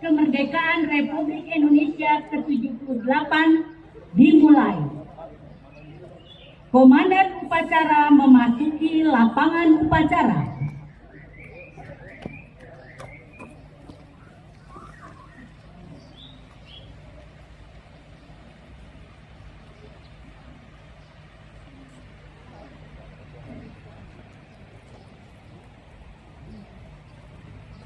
Kemerdekaan Republik Indonesia ke-78 dimulai. Komandan upacara memasuki lapangan upacara.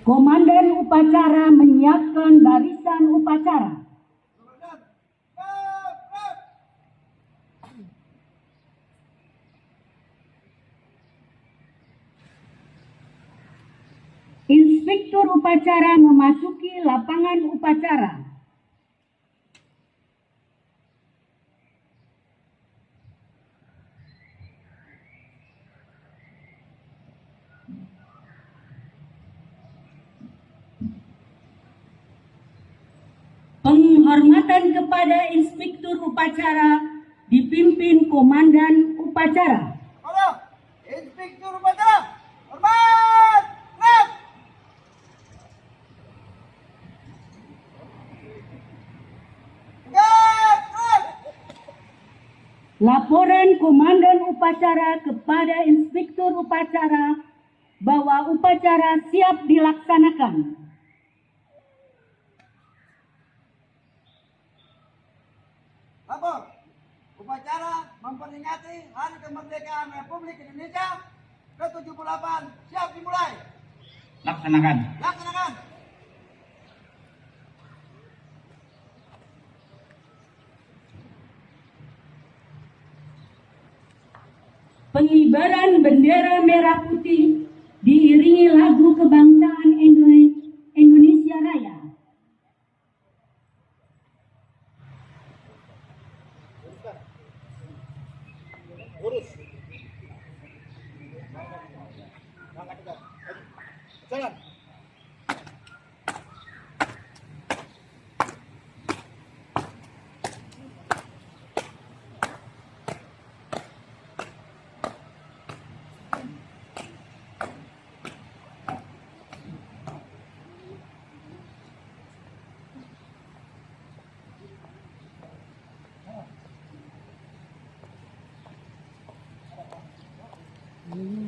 Komandan upacara menyiapkan barisan upacara. Inspektur upacara memasuki lapangan upacara. Penghormatan kepada inspektur upacara dipimpin komandan upacara. Inspektur upacara, hormat, lep. Laporan komandan upacara kepada inspektur upacara bahwa upacara siap dilaksanakan. Lapor, upacara memperingati Hari Kemerdekaan Republik Indonesia ke-78 siap dimulai. Laksanakan. Laksanakan. Pengibaran bendera merah putih diiringi lagu kebangsaan Indonesia Raya. Urus. Jalan.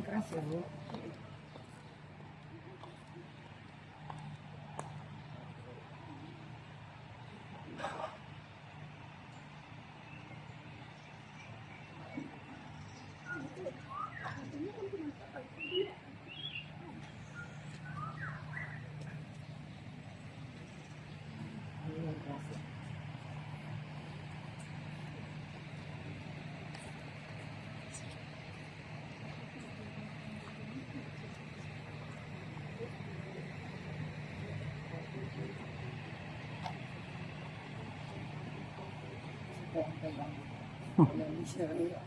Keras ya, Bu. Indonesia Raya.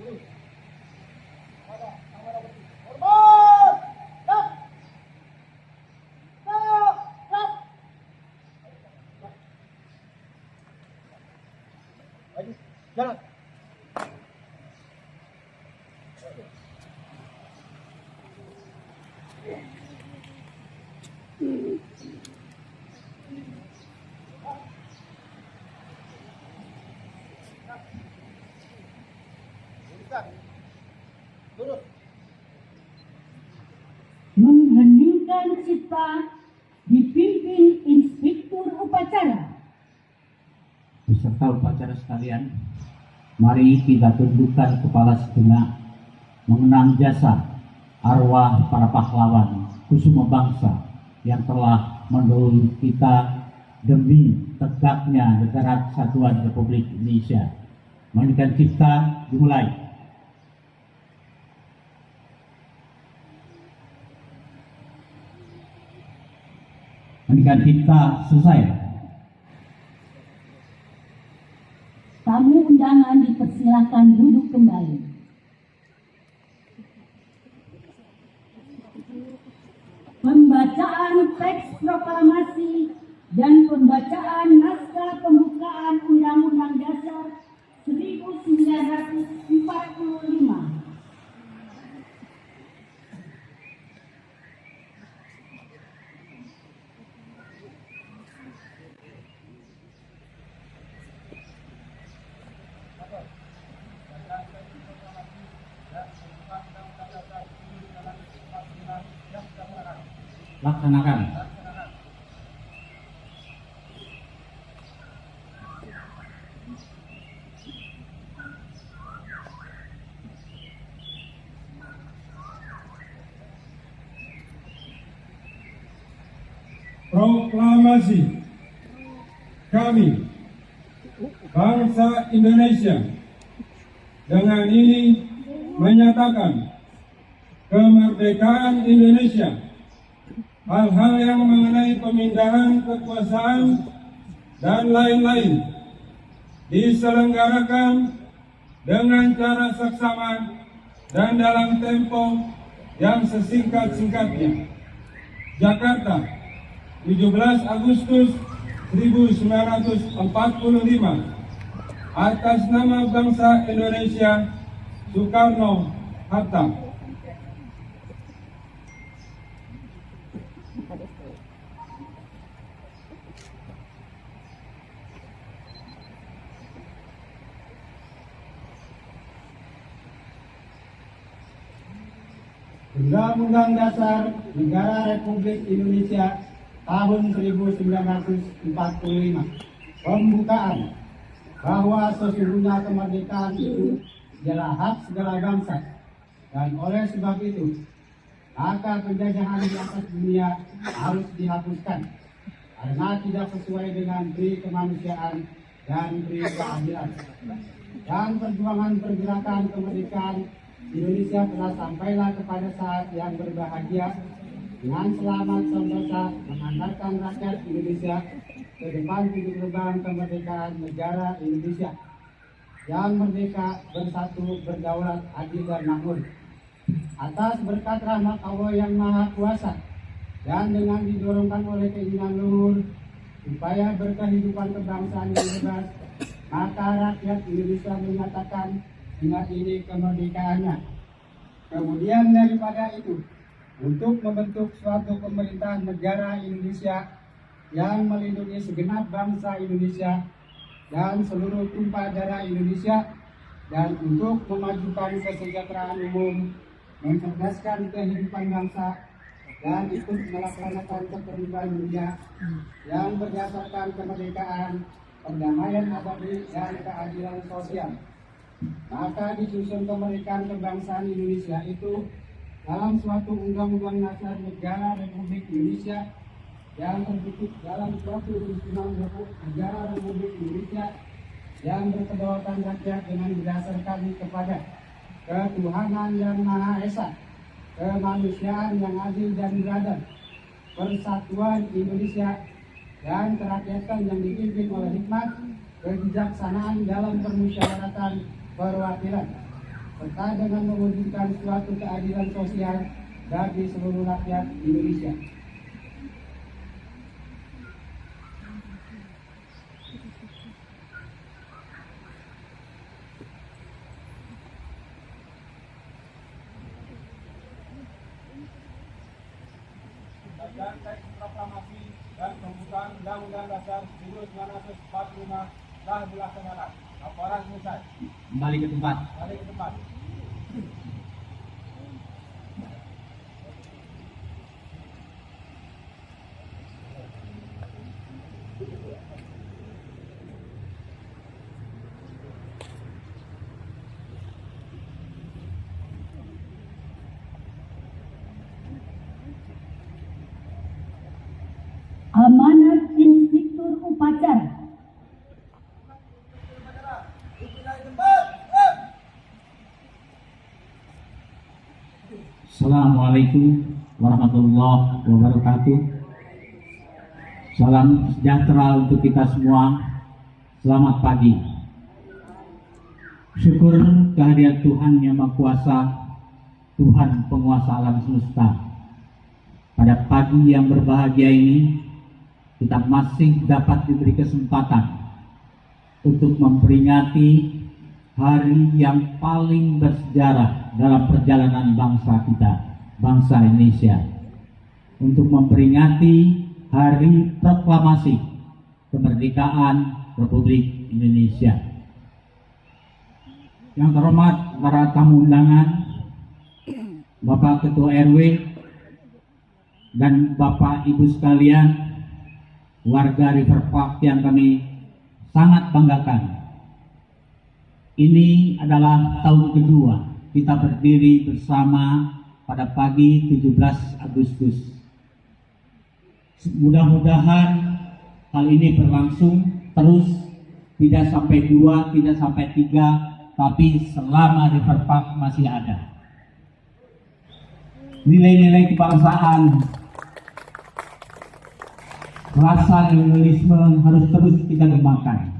Hormat! Siap! Siap! Siap! Maju, jalan. Lurus. Mengheningkan cipta dipimpin Inspektur Upacara. Beserta upacara sekalian, mari kita tundukkan kepala sejenak mengenang jasa arwah para pahlawan kusuma bangsa yang telah mendahului kita demi tegaknya negara kesatuan Republik Indonesia. Mengheningkan cipta dimulai. Mengheningkan cipta selesai. Tamu undangan dipersilakan duduk kembali. Pembacaan teks proklamasi dan pembacaan naskah pembukaan Undang-Undang Dasar 1945. Laksanakan. Proklamasi kami, bangsa Indonesia, dengan ini menyatakan kemerdekaan Indonesia. Hal-hal yang mengenai pemindahan kekuasaan dan lain-lain diselenggarakan dengan cara seksama dan dalam tempo yang sesingkat-singkatnya. Jakarta, 17 Agustus 1945. Atas nama bangsa Indonesia, Soekarno-Hatta. Undang-Undang Dasar Negara Republik Indonesia tahun 1945. Pembukaan bahwa sesungguhnya kemerdekaan itu adalah hak segala bangsa, dan oleh sebab itu maka penjajahan di atas dunia harus dihapuskan karena tidak sesuai dengan pri kemanusiaan dan pri keadilan. Dan perjuangan pergerakan kemerdekaan Indonesia telah sampailah kepada saat yang berbahagia dengan selamat sentosa mengantarkan rakyat Indonesia ke depan pintu gerbang kemerdekaan negara Indonesia yang merdeka, bersatu, berdaulat, adil dan makmur. Atas berkat rahmat Allah yang Maha Kuasa dan dengan didorongkan oleh keinginan luhur supaya berkehidupan kebangsaan yang bebas, maka rakyat Indonesia menyatakan ingat ini kemerdekaannya. Kemudian daripada itu, untuk membentuk suatu pemerintahan negara Indonesia yang melindungi segenap bangsa Indonesia dan seluruh tumpah darah Indonesia, dan untuk memajukan kesejahteraan umum, mencerdaskan kehidupan bangsa, dan ikut melaksanakan keterlibatan dunia yang berdasarkan kemerdekaan, perdamaian abadi, dan keadilan sosial. Maka disusun kemerdekaan kebangsaan Indonesia itu dalam suatu undang-undang dasar negara Republik Indonesia yang tertutup dalam suatu undang-undang negara Republik Indonesia yang berkedaulatan rakyat dengan berdasarkan kepada ketuhanan yang Maha Esa, kemanusiaan yang adil dan beradab, persatuan Indonesia, dan kerakyatan yang dipimpin oleh hikmat, kebijaksanaan dalam permusyawaratan perwakilan. serta dengan mewujudkan suatu keadilan sosial bagi seluruh rakyat Indonesia. dan teks proklamasi dan pembukaan Undang-Undang Dasar 1945 telah dilaksanakan. Laporan selesai. Kembali ke tempat. Balik ke tempat. Amanat Inspektur Upacara. Assalamualaikum warahmatullahi wabarakatuh. Salam sejahtera untuk kita semua. Selamat pagi. Syukur kehadirat Tuhan Yang Maha Kuasa, Tuhan penguasa alam semesta. Pada pagi yang berbahagia ini, kita masih dapat diberi kesempatan untuk memperingati hari yang paling bersejarah dalam perjalanan bangsa kita, bangsa Indonesia, untuk memperingati hari proklamasi kemerdekaan Republik Indonesia. Yang terhormat para tamu undangan, Bapak Ketua RW dan Bapak Ibu sekalian, warga River Park yang kami sangat banggakan. Ini adalah tahun kedua kita berdiri bersama pada pagi 17 Agustus. Mudah-mudahan hal ini berlangsung terus, tidak sampai 2, tidak sampai 3, tapi selama River Park masih ada. Nilai-nilai kebangsaan, rasa nasionalisme harus terus kita kembangkan.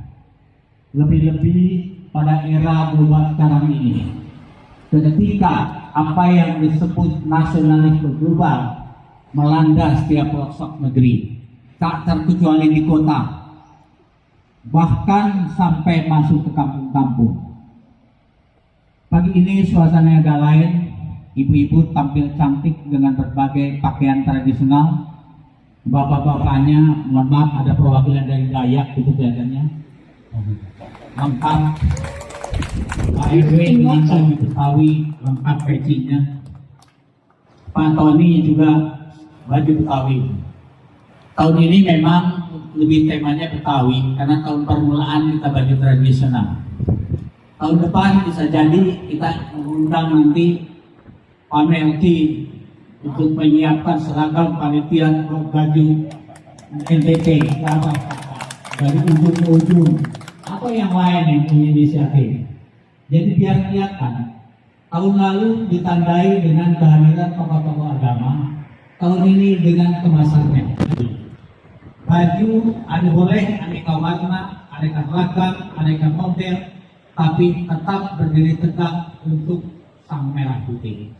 Lebih-lebih pada era global sekarang ini, ketika apa yang disebut nasionalisme global melanda setiap pelosok negeri, tak terkecuali di kota, bahkan sampai masuk ke kampung-kampung. Pagi ini suasananya agak lain. Ibu-ibu tampil cantik dengan berbagai pakaian tradisional. Bapak-bapaknya, mohon maaf, ada perwakilan dari Dayak itu kelihatannya. Lengkap. Pak RW dengan Betawi, lengkap pecinya. Pak Tony juga baju Betawi. Tahun ini memang lebih temanya Betawi karena tahun permulaan kita baju tradisional. Tahun depan bisa jadi kita mengundang nanti Pak Melki untuk menyiapkan seragam panitia baju NTT dari ujung ke ujung, atau yang lain yang punya inisiatif. Jadi biar kelihatan. Tahun lalu ditandai dengan kehadiran tokoh-tokoh agama, tahun ini dengan kemasannya. Baju ada boleh aneka warna, aneka ragam, aneka model, tapi tetap berdiri tegak untuk sang merah putih.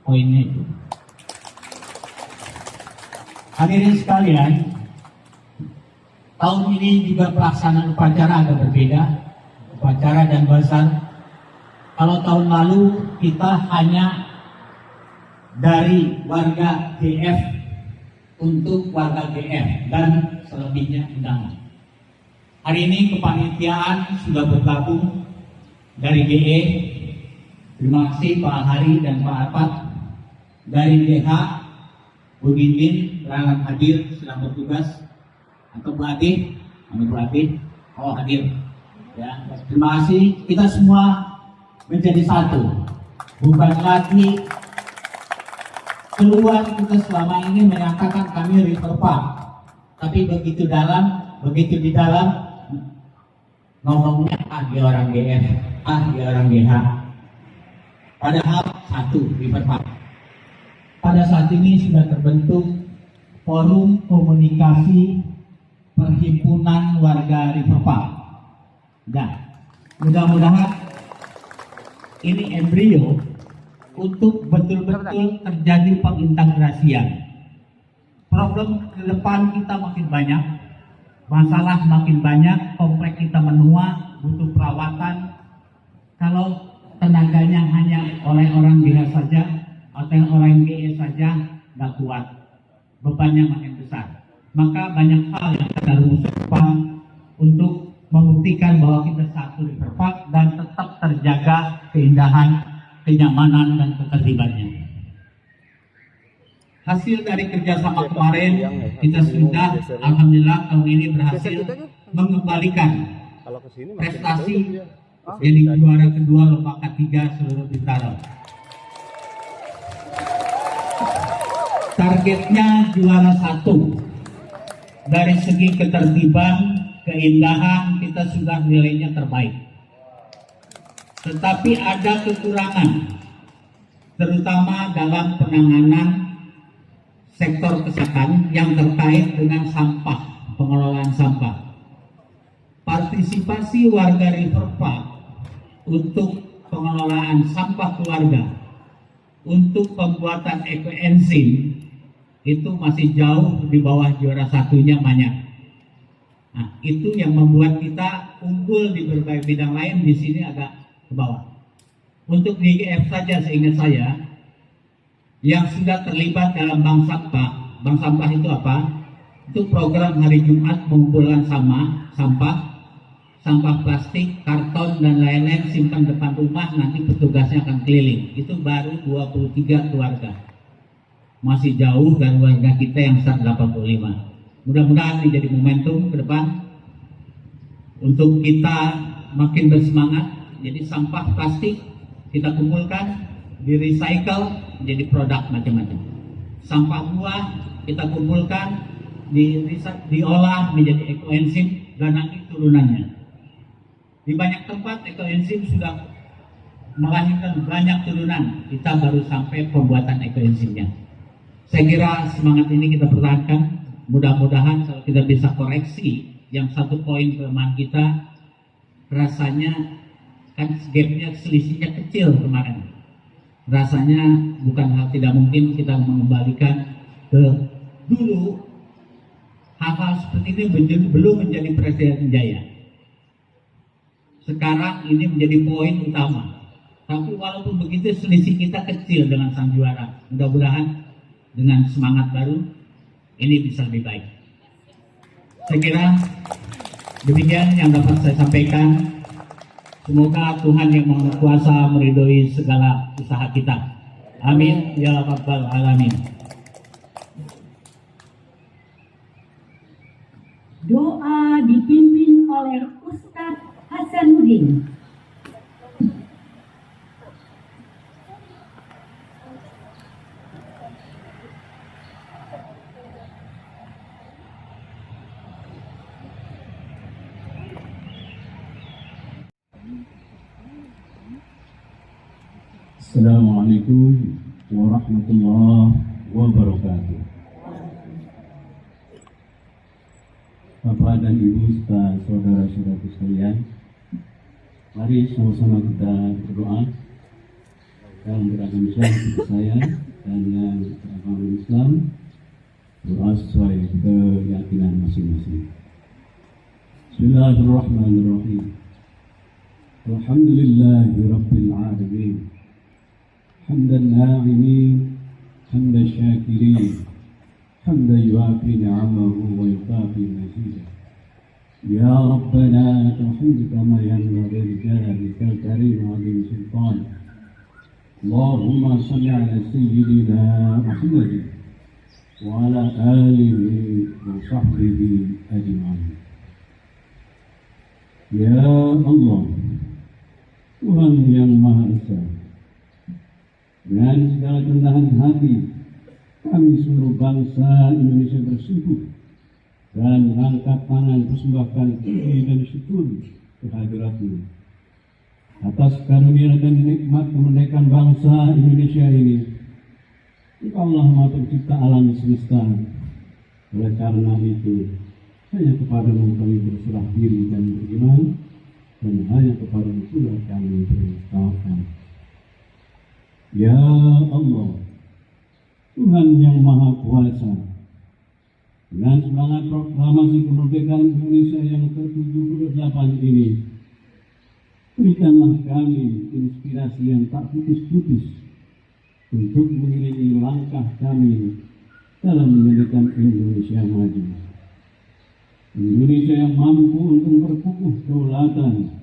Poinnya itu. Hadirin sekalian, tahun ini juga pelaksanaan upacara agak berbeda, upacara dan bazar. Kalau tahun lalu kita hanya dari warga GF untuk warga GF dan selebihnya undangan. Hari ini kepanitiaan sudah bergabung dari GE. Terima kasih Pak Hari dan Pak Arfat. Dari DH, Bu Dindin, berangkat hadir, sedang bertugas. Atau Bu Ade, Bu Ade, oh hadir. Ya, terima kasih. Kita semua menjadi satu. Bukan lagi keluar kita selama ini menyatakan kami River Park, tapi begitu di dalam ngomongnya dia orang GF, dia orang GH. Padahal satu River Park. Pada saat ini sudah terbentuk forum komunikasi perhimpunan warga River Park. Dan mudah-mudahan ini embrio untuk betul-betul terjadi pengintegrasian. Problem ke depan kita makin banyak, masalah makin banyak, komplek kita menua, butuh perawatan. Kalau tenaganya hanya oleh orang GH saja atau orang GE saja nggak kuat, bebannya makin besar. Maka banyak hal yang kita rumuskan untuk membuktikan bahwa kita satu di Perpak dan tetap terjaga keindahan, kenyamanan dan ketertibannya. Hasil dari kerjasama kemarin kita sudah alhamdulillah tahun ini berhasil mengembalikan prestasi jadi juara kedua lomba K3 seluruh Bintaro. Targetnya juara 1. Dari segi ketertiban, keindahan kita sudah nilainya terbaik. Tetapi ada kekurangan, terutama dalam penanganan sektor kesehatan yang terkait dengan sampah, pengelolaan sampah. Partisipasi warga Riverpark untuk pengelolaan sampah keluarga, untuk pembuatan ekoenzim itu masih jauh di bawah juara 1-nya banyak. Nah, itu yang membuat kita unggul di berbagai bidang lain, di sini agak ke bawah. Untuk di IGF saja seingat saya, yang sudah terlibat dalam bank sampah itu apa? Itu program hari Jumat mengumpulkan sampah plastik, karton dan lain-lain simpan depan rumah, nanti petugasnya akan keliling. Itu baru 23 keluarga. Masih jauh dari warga kita yang 185. Mudah-mudahan ini jadi momentum ke depan untuk kita makin bersemangat. Jadi sampah plastik kita kumpulkan, di recycle menjadi produk macam-macam. Sampah buah kita kumpulkan, diolah menjadi ekoenzim dan nanti turunannya. Di banyak tempat ekoenzim sudah melahirkan banyak turunan, kita baru sampai pembuatan ekoenzimnya. Saya kira semangat ini kita pertahankan. Mudah-mudahan kalau kita bisa koreksi yang 1 poin kelemahan kita, rasanya kan gapnya, selisihnya kecil kemarin. Rasanya bukan hal tidak mungkin kita mengembalikan ke dulu. Hal-hal seperti ini belum menjadi presiden jaya. Sekarang ini menjadi poin utama. Tapi walaupun begitu selisih kita kecil dengan sang juara. Mudah-mudahan dengan semangat baru ini bisa lebih baik. Saya kira demikian yang dapat saya sampaikan. Semoga Tuhan yang Maha Kuasa meridhoi segala usaha kita. Amin ya rabbal alamin. Doa dipimpin oleh Ustadz Hasanuddin. Assalamualaikum warahmatullahi wabarakatuh. Bapak dan Ibu serta saudara-saudaraku sekalian, mari sama-sama kita berdoa yang beragama Islam seperti saya dan yang beragama Islam doa sesuai keyakinan masing-masing. Bismillahirrahmanirrahim. Alhamdulillahi rabbil alamin. حمد الناعمين حمد الشاكرين حمدا يوافي نعمه ويكافي مزيده يا ربنا لك الحمد كما ينبغي لجلالك الكريم وعظيم سلطانك اللهم صل على سيدنا محمد وعلى آله وصحبه أجمعين. Ya Allah, Tuhan yang Maha Esa, dengan segala kerendahan hati, kami seluruh bangsa Indonesia bersujud dan mengangkat tangan persembahkan puji dan syukur kehadirat-Mu atas karunia dan nikmat kemerdekaan bangsa Indonesia ini. Engkau Allah Maha Pencipta alam semesta. Oleh karena itu, hanya kepadamu kami berserah diri dan beriman, dan hanya kepadamu pula kami bertawakal. Ya Allah, Tuhan yang Maha Kuasa, dengan semangat proklamasi kemerdekaan Indonesia yang ke-78 ini, berikanlah kami inspirasi yang tak putus-putus untuk mengiringi langkah kami dalam menjadikan Indonesia maju. Indonesia yang mampu untuk memperkukuh kedaulatan,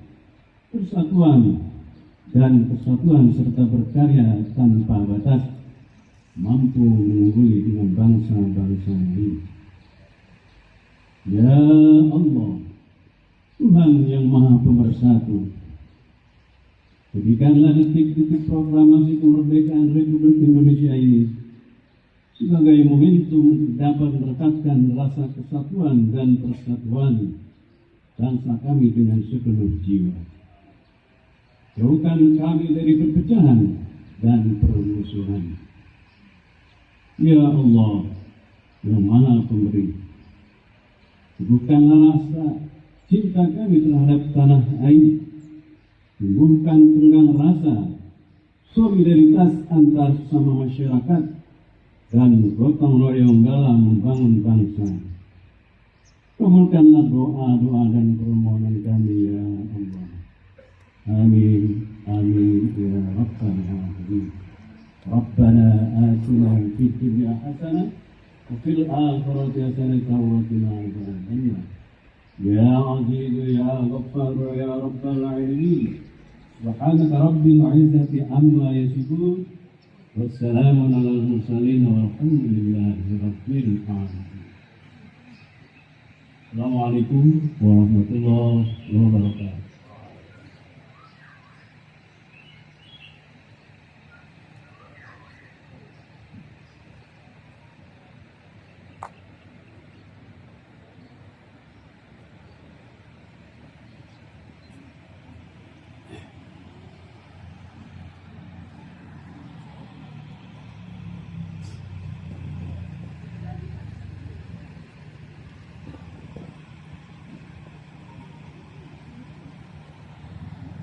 persatuan, dan kesatuan serta berkarya tanpa batas, mampu mengungguli dengan bangsa-bangsa lain. Ya Allah, Tuhan yang Maha Pemersatu, jadikanlah detik-detik proklamasi kemerdekaan Republik Indonesia ini sebagai momentum dapat merekatkan rasa kesatuan dan persatuan bangsa kami dengan sepenuh jiwa. Jauhkan kami dari perpecahan dan permusuhan. Ya Allah, yang Maha Pemberi, teguhkanlah rasa cinta kami terhadap tanah air, tumbuhkan tenggang rasa solidaritas antar sesama masyarakat, dan gotong royong dalam membangun bangsa. Kabulkanlah doa-doa dan permohonan kami, ya Allah. Amin, amin, ya Rabbal Alamin. Rabbana atina fid dunya hasanah wa fil akhirati hasanah wa qina adzabannar. Ya Aziz ya Ghaffar ya Rabbal Alamin. Subhanaka rabbil izzati amma yasifun. Wassalamun alal mursalin walhamdulillahi rabbil alamin. Assalamualaikum warahmatullahi wabarakatuh.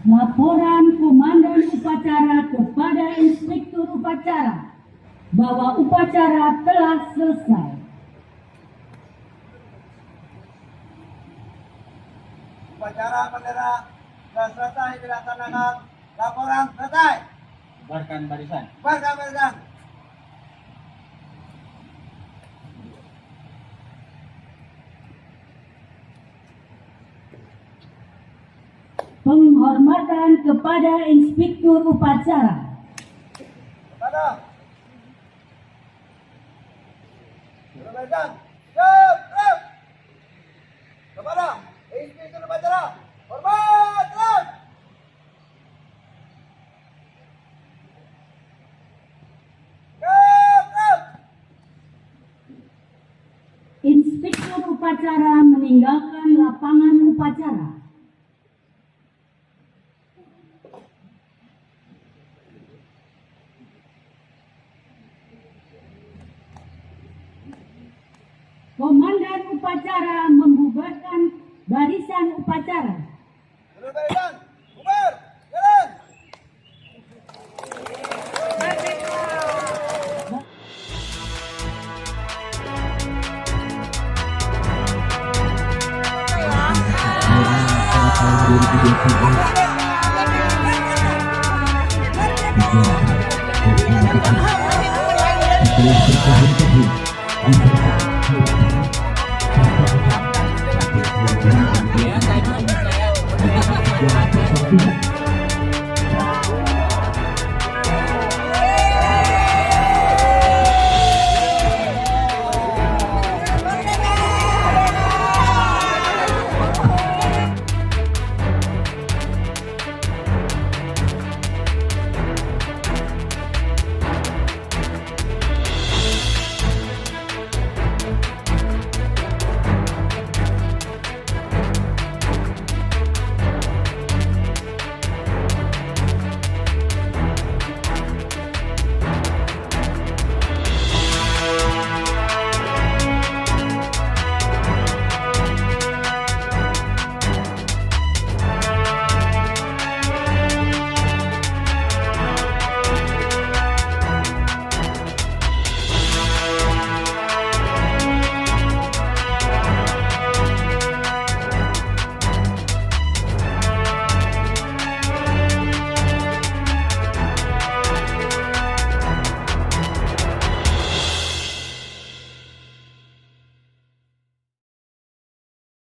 Laporan Komandan Upacara kepada Inspektur Upacara bahwa upacara telah selesai. Upacara bendera sudah selesai dilaksanakan. Laporan selesai. Bubarkan barisan. Bubarkan barisan. Penghormatan kepada Inspektur Upacara. Kepada barisan. Siap. Kepada Inspektur Upacara. Hormat terus. Siap. Inspektur Upacara meninggalkan lapangan upacara. Komandan Upacara membubarkan barisan upacara. Turun barisan. Bubar. Jalan. Ya, saya